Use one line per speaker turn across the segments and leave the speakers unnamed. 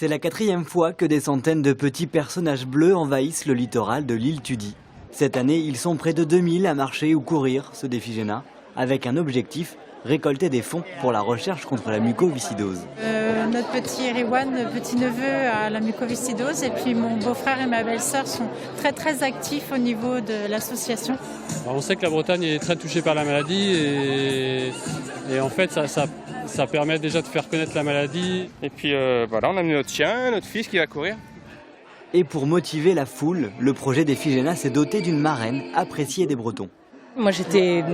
C'est la 4e fois que des centaines de petits personnages bleus envahissent le littoral de l'île Tudy. Cette année, ils sont près de 2000 à marcher ou courir ce défi GENA, avec un objectif, récolter des fonds pour la recherche contre la mucoviscidose.
Notre petit Eriwan, petit-neveu, a la mucoviscidose, et puis mon beau-frère et ma belle-sœur sont très actifs au niveau de l'association.
On sait que la Bretagne est très touchée par la maladie et en fait ça permet déjà de faire connaître la maladie.
Et puis voilà, on a mis notre chien, notre fils qui va courir.
Et pour motiver la foule, le projet Défi GENA s'est doté d'une marraine appréciée des Bretons.
Moi j'étais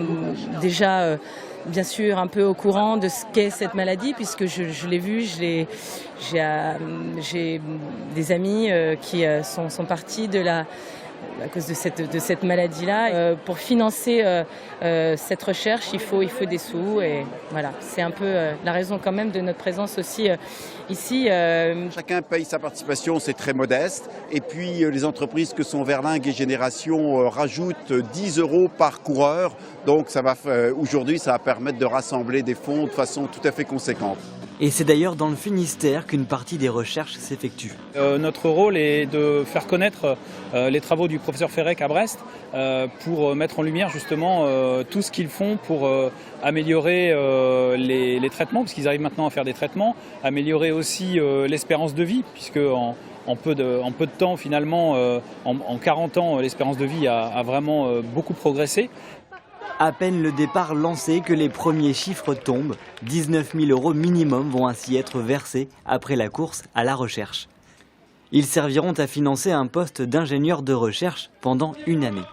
déjà bien sûr un peu au courant de ce qu'est cette maladie puisque je l'ai vue, j'ai des amis qui sont partis à cause de cette maladie-là. Pour financer cette recherche, il faut des sous et voilà, c'est un peu la raison quand même de notre présence aussi ici.
Chacun paye sa participation, c'est très modeste. Et puis les entreprises que sont Verlingue et Génération rajoutent 10 € par coureur. Donc aujourd'hui, ça va permettre de rassembler des fonds de façon tout à fait conséquente.
Et c'est d'ailleurs dans le Finistère qu'une partie des recherches s'effectue.
Notre rôle est de faire connaître les travaux du professeur Ferrec à Brest pour mettre en lumière justement tout ce qu'ils font pour améliorer les traitements, parce qu'ils arrivent maintenant à faire des traitements, améliorer aussi l'espérance de vie, puisque en peu de temps finalement, en 40 ans, l'espérance de vie a vraiment beaucoup progressé.
À peine le départ lancé que les premiers chiffres tombent. 19 000 € minimum vont ainsi être versés après la course à la recherche. Ils serviront à financer un poste d'ingénieur de recherche pendant une année.